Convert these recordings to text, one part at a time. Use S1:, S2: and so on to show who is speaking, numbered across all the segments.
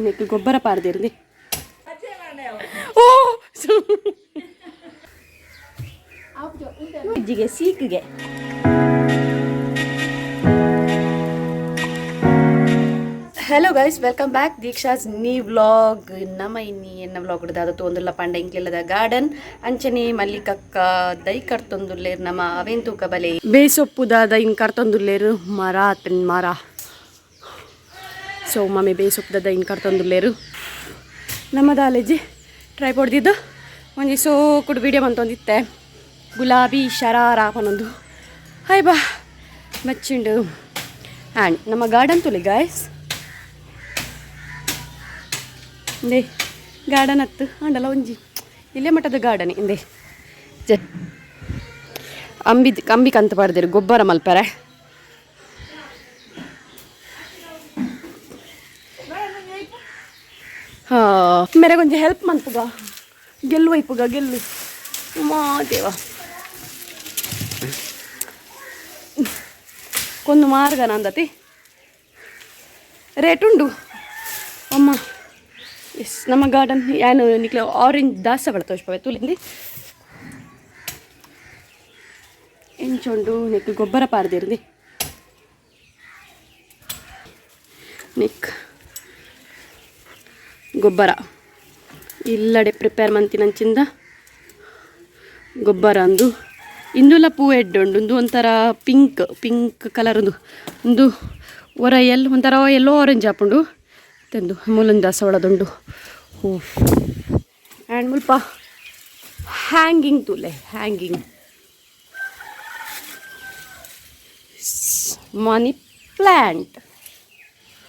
S1: ನೆಕ್ಕು ಗೊಬ್ಬರ ಪಾರ್ದಿರ್ದಿ ಓ ಅಜ್ಜಿಗೆ ಸೀಕಿಗೆ hello guys welcome back ದೀಕ್ಷಾಸ್ ನೀ ವ್ಲಾಗ್ ನಮ್ಮ ಇನ್ನಿ ಎನ್ನ ವ್ಲಾಗ್ ಹಿಡಿದ ಅದು ತೊಂದಿಲ್ಲ ಪಂಡ ಇಂಕ್ಲಿಲ್ಲದ ಗಾರ್ಡನ್ ಅಂಚನೆ ಮಲ್ಲಿಕಕ್ಕ ದೈ ಕರ್ತೊಂದುಲ್ಲೇರು ನಮ್ಮ ಅವೇನ್ ತೂಕ ಬಲೆ ಬೇಸೊಪ್ಪುದಾದ ಇನ್ ಕರ್ತೊಂದುಲ್ಲೇರು ಮರ ಆತನ್ ಮರ ಸೊ ಮಮ್ಮಿ ಬೇಸೊಪ್ಪುದಾದ ಇನ್ ಕರ್ತೊಂದುಲ್ಲೇರು ನಮ್ಮ ದಾಲೇಜಿ ಟ್ರೈ ಹೊಡೆದಿದ್ದು ಒಂಜಿ ಸೋಕುಡು ವಿಡಿಯೋ ಬಂತೊಂದಿತ್ತೆ ಗುಲಾಬಿ ಶರಾರ ಪನೊಂದು ಹಾಯ್ ಬಾ ಮಚ್ಚಿಂಡು ಆ್ಯಂಡ್ ನಮ್ಮ ಗಾರ್ಡನ್ ತುಲಿ ಗಾಯ್ಸ್ ಇಂದೇ ಗಾರ್ಡನ್ ಹತ್ತು ಅಂಡಲ್ಲ ಒಂಜಿ ಇಲ್ಲೇ ಮಟ್ಟದ ಗಾರ್ಡನ್ ಇಂದೇ ಅಂಬಿ ಕಂತ ಪಾಡ್ದಿರು ಗೊಬ್ಬರ ಮಲ್ಪರೆ ಹಾಂ ಮೇರೆ ಕೊಂಚ ಹೆಲ್ಪ್ ಮನ್ಪುಗ ಗೆಲ್ಲು ವೈಪುಗ ಗೆಲ್ಲು ಮಾದೇವ ಕೊಂದು ಮಾರ್ಗನ ಅಂದತಿ ರೇಟ್ ಉಂಡು ಅಮ್ಮ ಎಸ್ ನಮ್ಮ ಗಾರ್ಡನ್ ಏನು ನಿಕ್ಲೆ ಆರೆಂಜ್ ದಾಸ ತೋರಿಸ್ಪವೆ ತುಲಿಂದಿ ಎಂಚುಂಡು ನೆಕ್ ಗೊಬ್ಬರ ಪಾರ್ದಿರ್ದಿ ನೆಕ್ ಗೊಬ್ಬರ ಇಲ್ಲಡೆ ಪ್ರಿಪೇರ್ ಮಂತಿನಂಚಿಂದ ಗೊಬ್ಬರ ಅಂದು ಇಂದುಲ ಪೂ ಎಡ್ಡುಂಡು ಒಂದು ಒಂಥರ ಪಿಂಕ್ ಕಲರ್ ಒಂದು ಹೊರ ಒಂಥರ ಎಲ್ಲೋ ಆರೆಂಜ್ ಹಾಪುಂಡು ತಂದು ಮೂಲನ್ ದಾಸ ಒಳದುಂಡು ಹೂ ಆ್ಯಂಡ್ ಮುಲ್ಪ ಹ್ಯಾಂಗಿಂಗ್ ತುಲೆ ಹ್ಯಾಂಗಿಂಗ್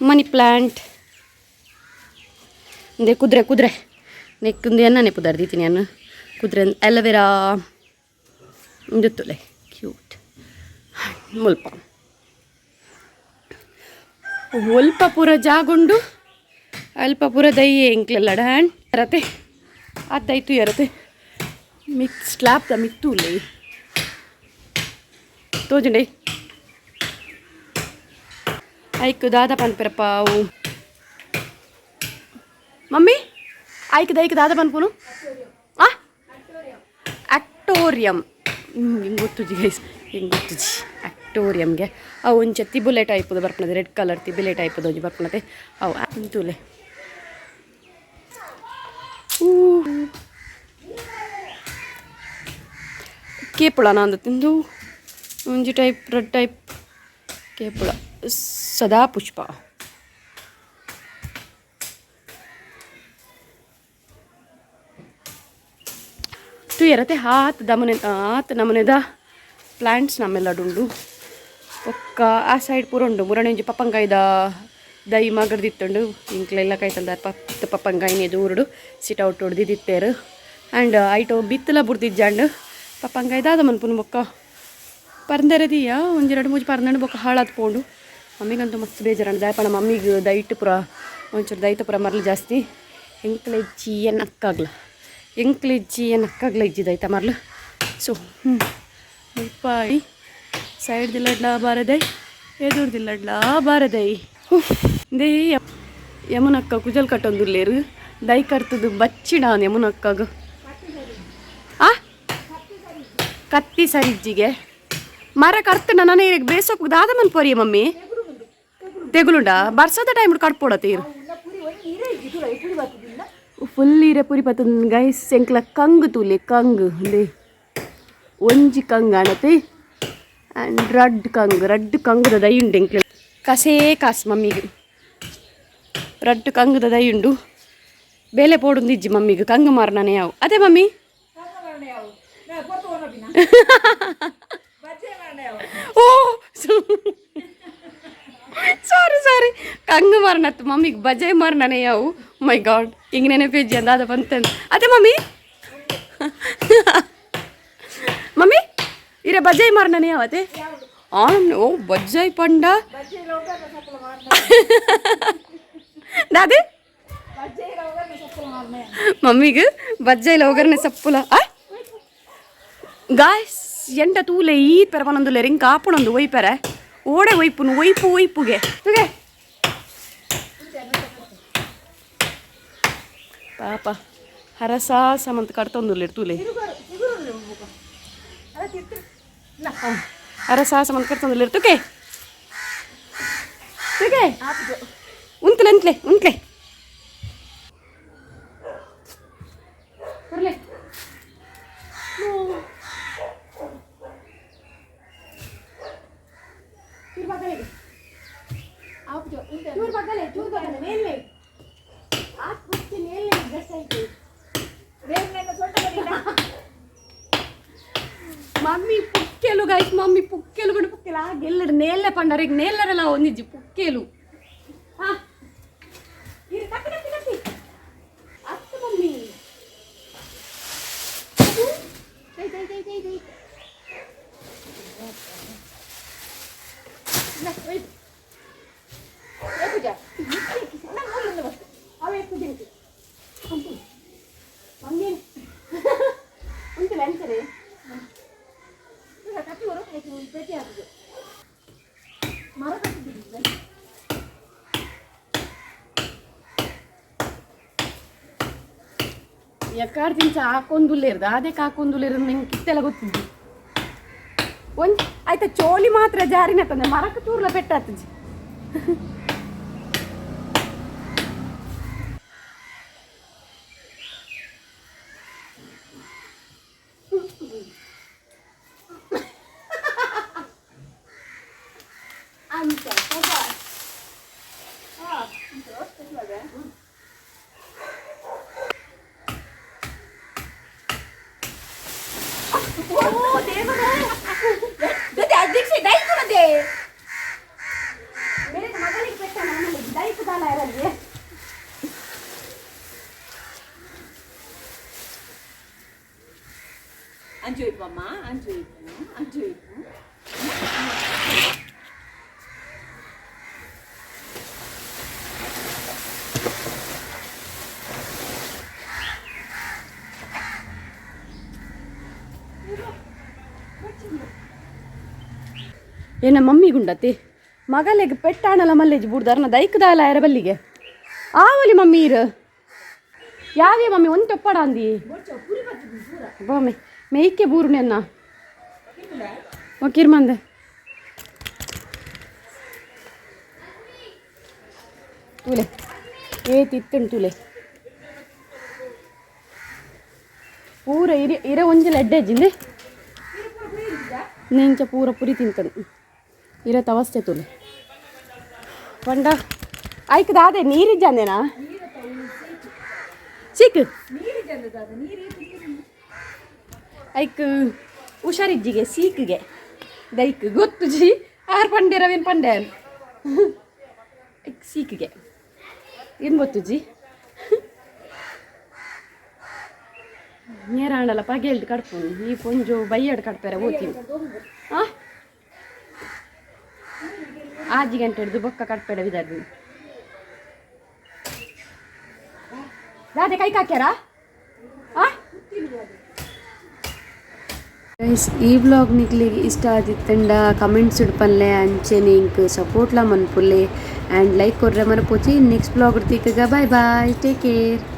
S1: ಮನಿ ಪ್ಲ್ಯಾಂಟ್ ಇಂದೆ ಕುದುರೆ ನೆಕ್ಕೊಂದು ಎಣ್ಣೆ ಪುದರ್ದೀತೀನಿ ನಾನು ಕುದುರೆ ಅಲೋವೆರಾ ಇಂದುತ್ತುಲೆ ಕ್ಯೂಟ್ ಮುಲ್ಪ ಪೂರ ಜಾಗುಂಡು ಅಲ್ಪ ಪೂರ ದೈ ಎಂಕ್ಲೆಲ್ಲ ಡ್ಯಾನ್ ಇರತ್ತೆ ಅದಾಯ್ತು ಇರತ್ತೆ ಮಿಕ್ಸ್ ಸ್ಲ್ಯಾಪ್ ದ ಮಿತ್ತೂಲೆ ತೋಜಂಡೆ ಐಕು ದಾದ ಪನ್ಪರಪ್ಪ ಅವು ಮಮ್ಮಿ ಐಕ್ ದಾದ ಪನ್ಪುನು actorium ಹಿಂಗೆ ಗೊತ್ತುಜಿ ಗೈಸ್ ಹಿಂಗೆ ಗೊತ್ತುಜಿ actoriumಗೆ ಅವು ಒಂಚ ತಿಬುಲೆ ಟೈಪುದು ಬರ್ಪಣದೆ ರೆಡ್ ಕಲರ್ ತಿಬುಲೆ ಟೈಪುದು ಒಂಜಿ ಬರ್ಪಣತೆ ಅವು ಅಂತೂಲೆ ಕೇಪುಳ ನಂದು ತಿಂದು ಒಂಜಿ ಟೈಪ್ ರೆಡ್ ಟೈಪ್ ಕೇಪುಳ ಸದಾ ಪುಷ್ಪ ಇರತ್ತೆ ಆತ ನಮನೆದ ಪ್ಲ್ಯಾಂಟ್ಸ್ ನಮ್ಮೆಲ್ಲಡುಂಡು ಒಕ್ಕ ಆ ಸೈಡ್ ಪೂರ ಉಂಡು ಮುರಣೆ ಒಂಜಿ ಪಪ್ಪಂಕಾಯ್ದ ದೈ ಮಗಡ್ದಿತ್ತುಂಡು ಇಂಕ್ಲೆಲ್ಲ ಕೈತಲ್ದ ಪಪ್ಪಂಕಾಯಿನ ದೂರುಡು ಸಿಟ್ ಔಟ್ ಹೊಡ್ದಿತ್ತೇರು ಆ್ಯಂಡ್ ಐಟು ಬಿತ್ತಲ ಬುಡ್ದಿಜ್ಜಂಡು ಪಪ್ಪಂಕಾಯ್ದಾದ ಮನ್ಪುನು ಬೊಕ್ಕ ಪರ್ಂದೆರದಿಯ ಒಂಜಿ ಎರಡು ಮೂಜಿ ಪರ್ನಂಡು ಬೊಕ್ಕ ಹಾಳಾದ್ ಪೋಂಡು ಮಮ್ಮಿಗಂತೂ ಮಸ್ತ್ ಬೇಜಾರಂಡು ದಾಯಪಣ ಮಮ್ಮಿಗೆ ದೈಟ್ ಪುರ ಒಂಚೂರು ದೈತ ಪುರ ಮರಲು ಜಾಸ್ತಿ ಎಂಕ್ಲೆಜ್ಜಿ ಏನಕ್ಕಾಗ್ಲ ಎಂಕ್ಲೆಜ್ಜಿ ಏನಕ್ಕಾಗ್ಲ ಇಜ್ಜಿದಾಯ್ತ ಮರ್ಲು ಸೊ ಉಪ್ಪಾಯಿ ಸೈಡ್ ದಿಲ್ಲಡ್ಲ ಬಾರದೈ ಎದುರು ದಿಲ್ಲಡ್ಲ ಬಾರದೈ ದೇ ಯಮುನಕ್ಕ ಕುಜಲ್ ಕಟ್ಟೊಂದುಲ್ಲೇರು ದೈ ಕರ್ತದು ಬಚ್ಚಿಡಾನ್ ಯಮುನಕ್ಕಾಗ ಆ ಕತ್ತಿ ಸರಿಜ್ಜಿಗೆ ಮರ ಕರ್ತನ ನನಗೆ ಬೇಸೊಪ್ಪು ದಾದ ಮನ್ ಪೊರಿಯ ಮಮ್ಮಿ ತೆಗುಲುಂಡ ಬರ್ಸದ ಟೈಮ್ ಕಟ್ಪೋಡತೀರು ಫುಲ್ ಈರೆ ಪುರಿ ಪತ್ತು ಗೈಸ್ ಎಂಕ್ಲ ಕಂಗು ತೂಲೆ ಕಂಗು ದೇ ಒಂಜಿ ಕಂಗು ಅಣತೆ ಆ್ಯಂಡ್ ರಡ್ ಕಂಗುದ ದೈ ಉಂಡು ಎಂಕ್ಲೆ ಕಸೇ ಕಾಸು ಮಮ್ಮಿಗೆ ರಡ್ ಕಂಗುದ ದೈ ಉಂಡು ಬೇಲೆ ಪೋಡುಂದು ಇಜ್ಜಿ ಮಮ್ಮಿಗೆ ಕಂಗು ಮಾರ್ನಾನೆ ಯಾವು ಅದೇ ಮಮ್ಮಿ ಓ ಸಾರಿ ಕಂಗು ಮಾರ್ನತ್ತು ಮಮ್ಮಿಗೆ ಬಜೆ ಮಾರ್ನಾನೆ ಯಾವು ಮೈ ಗಾಡ್ ಹಿಂಗೆ ನೆನಪೇಜಿ ಅಂದ ಬಂತಂದು ಅದೇ ಮಮ್ಮಿ ಇರೆ ಬಜಾಯ್ ಮಾರ್ನಾನೆ ಯಾವತ್ತೆ ಓ ಬಜ್ಜಾಯ್ ಪಂಡ ದಾದಿ ಮಮ್ಮಿಗೆ ಬಜ್ಜಾಯ್ಲ ಹೋಗರ್ನೆ ಸಪ್ಪುಲ ಗಾಯ್ಸ್ ಎಂಟ ತೂಲೆ ಈ ಪೆರಪನೊಂದುಲೆ ರಿಂಗ್ ಕಾಪುಣೊಂದು ಒಯ್ಪೆರೆ ಓಡೆ ಒಯ್ಪುನು ಒಯ್ಪುಗೆ ಪಾಪ ಹರಸ ಸಮಂತ ಕಟ್ತೊಂದುಲ್ಲೇರು ತೂಲೆ ಹರಸ ಸಮಂತ ಕಟ್ತೊಂದುಲ್ಲೇರು ತುಕೆ ತುಕೆ ಉಂತ್ಲೆ ಉಂತ್ಲೆ ಉಂತ್ಲೆ ಬರ್ಲೆ మమ్మీ పుక్కెలు గైస్ మమ్మీ పుక్కెలు కూడా పుక్కెలు ఆ గెల్లడు నేళ్ళే పండారు ఇక నేళ్ళరలా ఉంది పుక్కెలు అత్త మమ్మీ ಎಕ್ಕಾಡು ತಿಂಚ ಹಾಕೊಂದುಲ್ಲೇರ್ದು ಅದಕ್ಕೆ ಹಾಕೊಂದುಲ್ಲೇರು ನಂಗೆ ಕಿತ್ತೆಲ್ಲ ಗೊತ್ತಿದ್ದು ಒಂದು ಆಯ್ತಾ ಚೋಲಿ ಮಾತ್ರ ಜಾರಿನ ತಂದೆ ಮರಕ್ಕೆ ತೂರ್ಲ ಪೆಟ್ಟಾತಜಿ ಏನ ಮಮ್ಮಿಗುಂಡತಿ ಮಗಲೆಗೆ ಪೆಟ್ಟಾಣಲ ಮಲ್ಲೇಜ್ ಬುಡ್ದಾರ ದೈಕದಾಲ ಯಾರ ಬಲ್ಲಿಗೆ ಆವಲಿ ಮಮ್ಮಿ ಇರು ಯಾವ್ಯ ಮಮ್ಮಿ ಒಂದು ತೊಪ್ಪಡ ಅಂದಿ ಮಮ್ಮಿ ಮೇಯ್ಕೆ ಬೂರ್ನೆ ಅನ್ನ ಓಕಿರ್ ಮಂದೆ ತುಲೆ ತಿತ್ತುಂಟು ತುಲೆ ಪೂರ ಇರ ಒಂಜಿ ಎಡ್ಡೆಜ್ಜಿಂದೆ ನೆಂಚ ಪೂರ ಪುರಿ ತಿಂತನು ಇರ ತವಸ್ತೆ ತುಲೆ ಪಂಡ ಆಯ್ಕದ ಅದೇ ನೀರಿಜ್ಜಂದೇನಾ ಸಿಕ್ ಐಕ್ ಹುಷಾರಿಜ್ಜಿಗೆ ಸೀಕ್ಗೆ ದೈಕ್ ಗೊತ್ತು ಜಿ ಆರು ಪಂಡೆ ರವೇನು ಪಂಡೆ ಐಕ್ ಸೀಕ್ಗೆ ಏನು ಗೊತ್ತು ಜಿ ನೇರಾಂಡಲ್ಲ ಪಗೆಲ್ದು ಕಡ್ಪುನು ಈ ಪೊಂಜು ಬೈಯಡ್ ಕಡ್ಪೇರೆ ಓದ್ತೀನಿ ಹಾಂ 6 ಗಂಟೆ ಹಿಡಿದು ಬೊಕ್ಕ ಕಟ್ಬೇಡ ವಿದಾರ್ದು ರಾಧೆ ಕೈ ಕಾಕ್ಯಾರಾ ಗೈಸ್ ಈ ಬ್ಲಾಗ್ ನಿಕ್ಲಿಗೆ ಇಷ್ಟ ಆದಿತ್ತಂಡ ಕಮೆಂಟ್ಸ್ ಇಡ್ಪಲ್ಲೆ ಅಂಚೆ ನಿಂಕ್ ಸಪೋರ್ಟ್ಲ ಮನ್ಪುಲ್ಲೆ ಆ್ಯಂಡ್ ಲೈಕ್ ಕೊರ್ರೆ ಮನಪೋಚಿ ನೆಕ್ಸ್ಟ್ ಬ್ಲಾಗ್ ಇಡ್ತೀಗ ಬಾಯ್ ಬಾಯ್ ಟೇಕ್ ಕೇರ್.